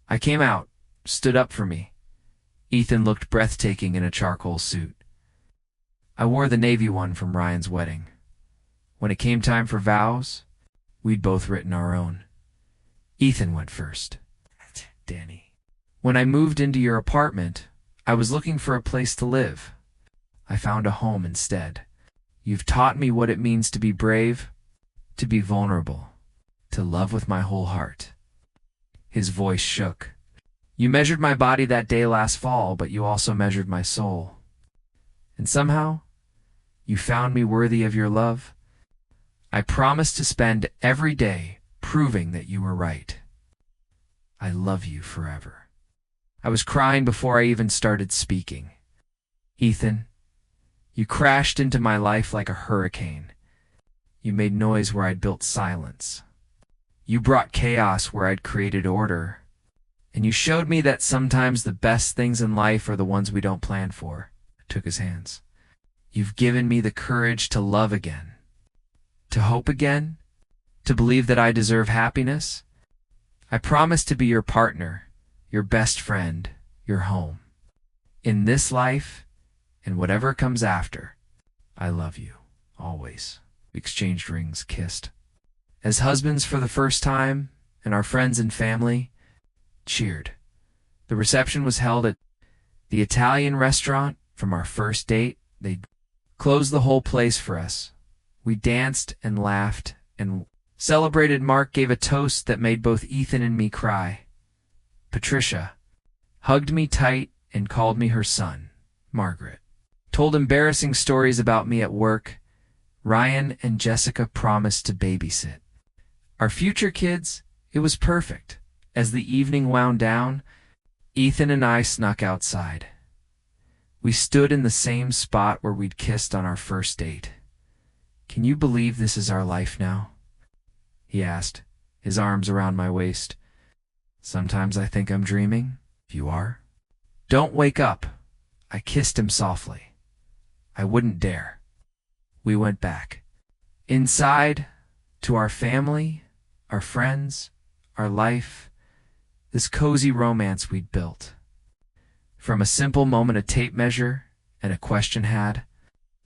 I came out, stood up for me. Ethan looked breathtaking in a charcoal suit. I wore the navy one from Ryan's wedding. When it came time for vows, we'd both written our own. Ethan went first. Danny. When I moved into your apartment, I was looking for a place to live. I found a home instead. You've taught me what it means to be brave, to be vulnerable, to love with my whole heart. His voice shook. You measured my body that day last fall, but you also measured my soul. And somehow, you found me worthy of your love. I promise to spend every day proving that you were right. I love you forever. I was crying before I even started speaking. Ethan, you crashed into my life like a hurricane. You made noise where I'd built silence. You brought chaos where I'd created order. And you showed me that sometimes the best things in life are the ones we don't plan for. I took his hands. You've given me the courage to love again, to hope again, to believe that I deserve happiness. I promise to be your partner, your best friend, your home. In this life, and whatever comes after, I love you, always. We exchanged rings, kissed. As husbands for the first time, and our friends and family cheered. The reception was held at the Italian restaurant from our first date. They closed the whole place for us. We danced and laughed and celebrated. Mark gave a toast that made both Ethan and me cry. Patricia hugged me tight and called me her son. Margaret told embarrassing stories about me at work. Ryan and Jessica promised to babysit our future kids. It was perfect. As the evening wound down, Ethan and I snuck outside. We stood in the same spot where we'd kissed on our first date. Can you believe this is our life now? He asked, his arms around my waist. Sometimes I think I'm dreaming. You are? Don't wake up. I kissed him softly. I wouldn't dare. We went back. Inside, to our family, our friends, our life, this cozy romance we'd built. From a simple moment, a tape measure and a question had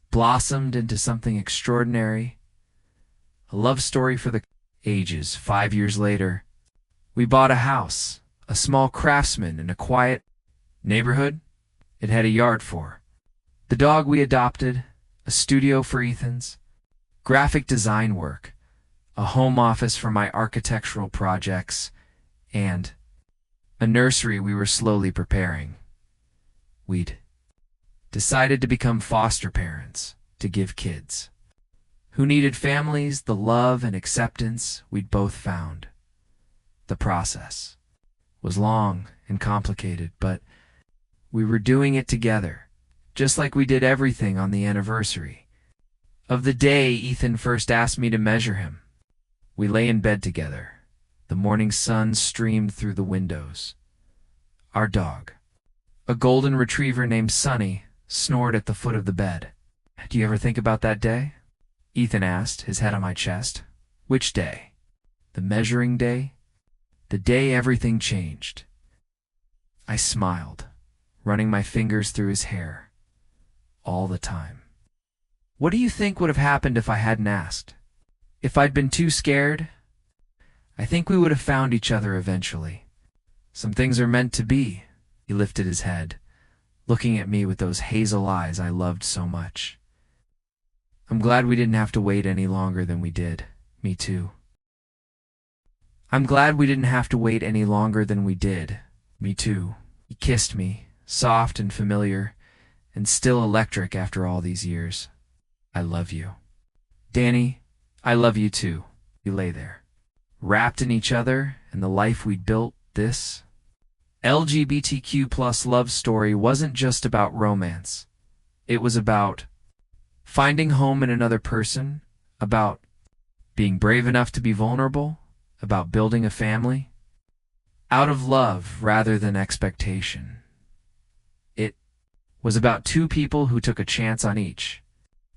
blossomed into something extraordinary. A love story for the ages. 5 years later, we bought a house, a small craftsman in a quiet neighborhood. It had a yard for the dog we adopted, a studio for Ethan's graphic design work, a home office for my architectural projects, and a nursery we were slowly preparing. We'd decided to become foster parents, to give kids who needed families, the love and acceptance we'd both found. The process was long and complicated, but we were doing it together, just like we did everything on the anniversary of the day Ethan first asked me to measure him. We lay in bed together. The morning sun streamed through the windows. Our dog, a golden retriever named Sunny, snored at the foot of the bed. "Do you ever think about that day?" Ethan asked, his head on my chest. "Which day? The measuring day? The day everything changed?" I smiled, running my fingers through his hair. All the time. "What do you think would have happened if I hadn't asked? If I'd been too scared? I think we would have found each other eventually. Some things are meant to be." He lifted his head, looking at me with those hazel eyes I loved so much. "I'm glad we didn't have to wait any longer than we did." "Me too." "I'm glad we didn't have to wait any longer than we did." "Me too." He kissed me, soft and familiar, and still electric after all these years. "I love you." "Danny, I love you too." We lay there, wrapped in each other and the life we'd built. This LGBTQ plus love story wasn't just about romance. It was about finding home in another person, about being brave enough to be vulnerable, about building a family out of love rather than expectation. It was about two people who took a chance on each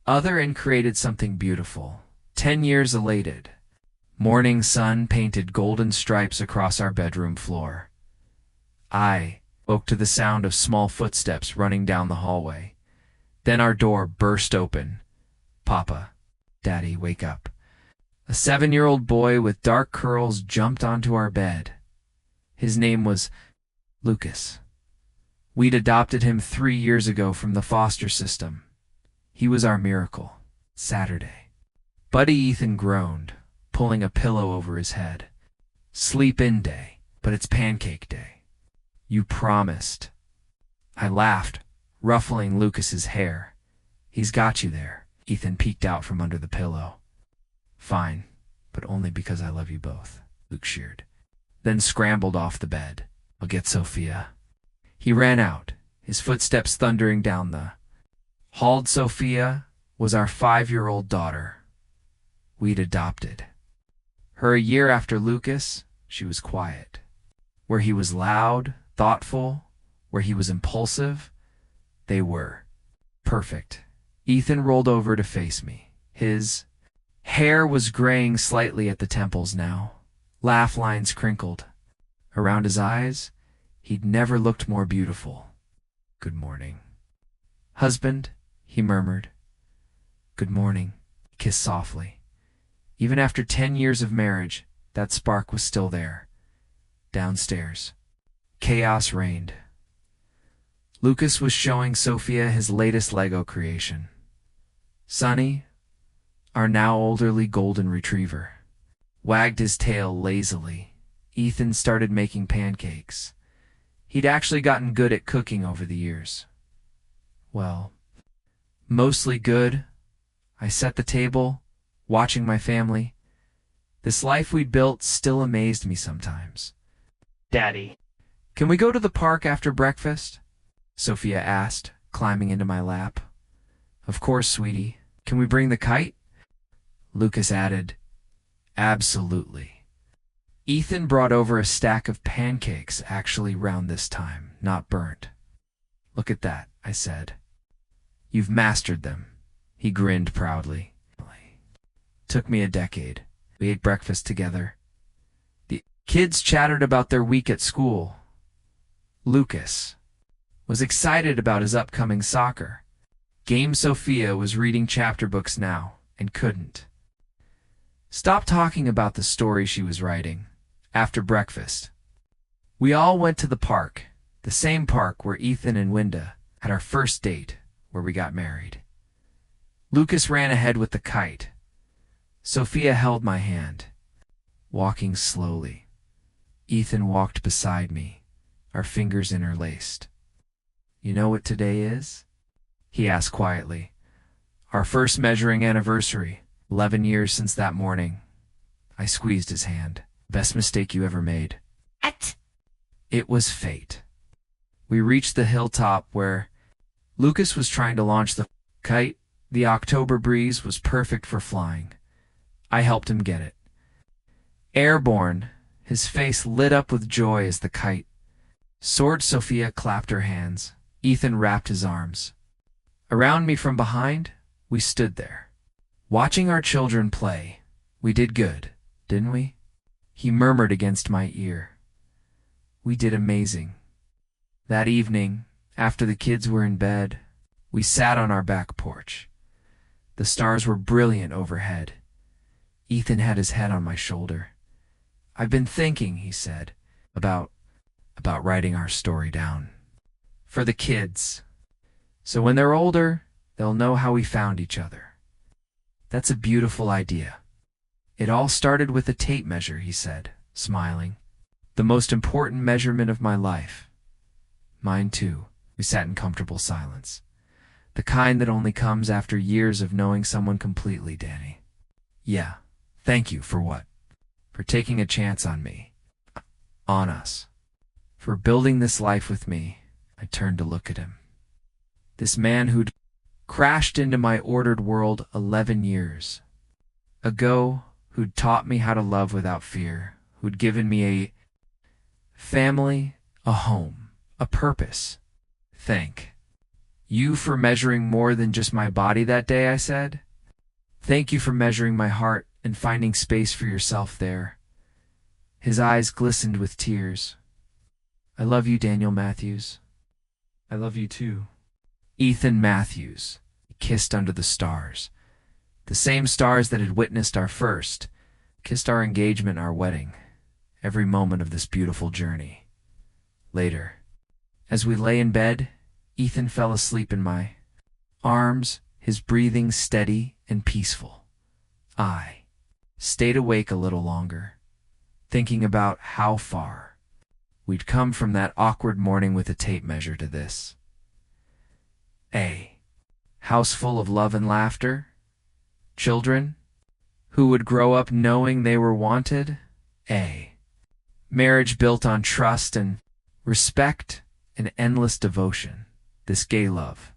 other and created something beautiful. 10 years elated. Morning sun painted golden stripes across our bedroom floor. I woke to the sound of small footsteps running down the hallway. Then our door burst open. "Papa, Daddy, wake up." A 7-year-old boy with dark curls jumped onto our bed. His name was Lucas. We'd adopted him 3 years ago from the foster system. He was our miracle. Saturday. Buddy Ethan groaned, pulling a pillow over his head. "Sleep-in day, but it's pancake day. You promised." I laughed, ruffling Lucas's hair. "He's got you there." Ethan peeked out from under the pillow. "Fine, but only because I love you both," Luke sheered, then scrambled off the bed. "I'll get Sophia." He ran out, his footsteps thundering down the hall. Sophia was our 5-year-old daughter. We'd adopted her a year after Lucas. She was quiet. Where he was loud, thoughtful, where he was impulsive, they were perfect. Ethan rolled over to face me. His hair was graying slightly at the temples now. Laugh lines crinkled. Around his eyes, he'd never looked more beautiful. "Good morning, husband," he murmured. "Good morning," he kissed softly. Even after 10 years of marriage, that spark was still there. Downstairs, chaos reigned. Lucas was showing Sophia his latest Lego creation. Sunny, our now elderly golden retriever, wagged his tail lazily. Ethan started making pancakes. He'd actually gotten good at cooking over the years. Well, mostly good. I set the table, watching my family. This life we'd built still amazed me sometimes. "Daddy, can we go to the park after breakfast?" Sophia asked, climbing into my lap. "Of course, sweetie. Can we bring the kite?" Lucas added, "Absolutely." Ethan brought over a stack of pancakes, actually round this time, not burnt. "Look at that," I said. "You've mastered them." He grinned proudly. Took me a decade. We ate breakfast together. The kids chattered about their week at school. Lucas was excited about his upcoming soccer game. Sophia was reading chapter books now and couldn't stop talking about the story she was writing. After breakfast, we all went to the park, the same park where Ethan and Winda had our first date, where we got married. Lucas ran ahead with the kite. Sophia held my hand, walking slowly. Ethan walked beside me, our fingers interlaced. "You know what today is?" he asked quietly. "Our first measuring anniversary." 11 years since that morning. I squeezed his hand. Best mistake you ever made. It was fate. We reached the hilltop where Lucas was trying to launch the kite. The October breeze was perfect for flying. I helped him get it. Airborne, his face lit up with joy as the kite soared. Sophia clapped her hands. Ethan wrapped his arms around me from behind. We stood there, watching our children play. We did good, didn't we? He murmured against my ear. We did amazing. That evening, after the kids were in bed, we sat on our back porch. The stars were brilliant overhead. Ethan had his head on my shoulder. I've been thinking, he said, about writing our story down. For the kids. So when they're older, they'll know how we found each other. That's a beautiful idea. It all started with a tape measure, he said, smiling. The most important measurement of my life. Mine too. We sat in comfortable silence. The kind that only comes after years of knowing someone completely, Danny. Yeah. Thank you for what? For taking a chance on me. On us. For building this life with me. I turned to look at him. This man who'd crashed into my ordered world 11 years ago, who'd taught me how to love without fear, who'd given me a family, a home, a purpose. Thank you for measuring more than just my body that day, I said. Thank you for measuring my heart and finding space for yourself there. His eyes glistened with tears. I love you, Daniel Matthews. I love you too. Ethan Matthews. He kissed under the stars. The same stars that had witnessed our first, kissed our engagement, our wedding, every moment of this beautiful journey. Later, as we lay in bed, Ethan fell asleep in my arms, his breathing steady and peaceful. I stayed awake a little longer, thinking about how far we'd come from that awkward morning with a tape measure to this. A house full of love and laughter, children who would grow up knowing they were wanted, a marriage built on trust and respect and endless devotion, this gay love.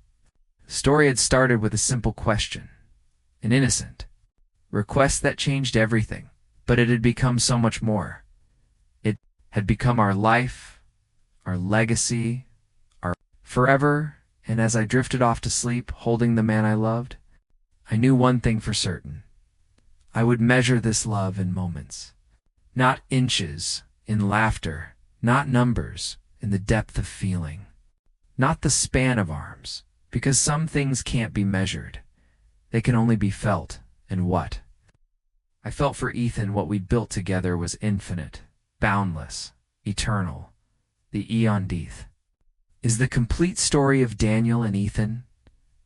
The story had started with a simple question, an innocent request that changed everything, but it had become so much more. It had become our life, our legacy, our forever, and as I drifted off to sleep, holding the man I loved, I knew one thing for certain. I would measure this love in moments, not inches, in laughter, not numbers, in the depth of feeling, not the span of arms, because some things can't be measured. They can only be felt, and what I felt for Ethan, what we'd built together, was infinite, boundless, eternal. The Eon Death is the complete story of Daniel and Ethan,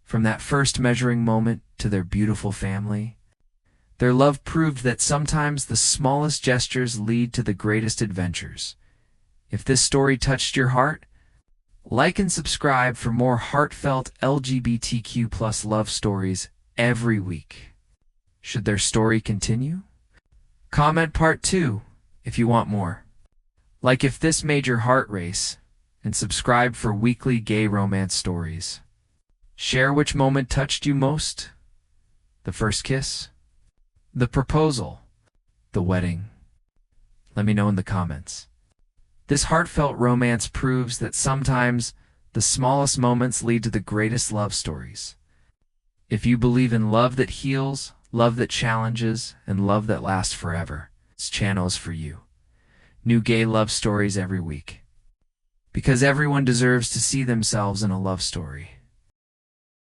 from that first measuring moment to their beautiful family. Their love proved that sometimes the smallest gestures lead to the greatest adventures. If this story touched your heart, like and subscribe for more heartfelt LGBTQ plus love stories every week. Should their story continue? Comment part 2 if you want more. Like if this made your heart race, and subscribe for weekly gay romance stories. Share which moment touched you most. The first kiss? The proposal? The wedding? Let me know in the comments. This heartfelt romance proves that sometimes the smallest moments lead to the greatest love stories. If you believe in love that heals, love that challenges, and love that lasts forever, this channel is for you. New gay love stories every week. Because everyone deserves to see themselves in a love story.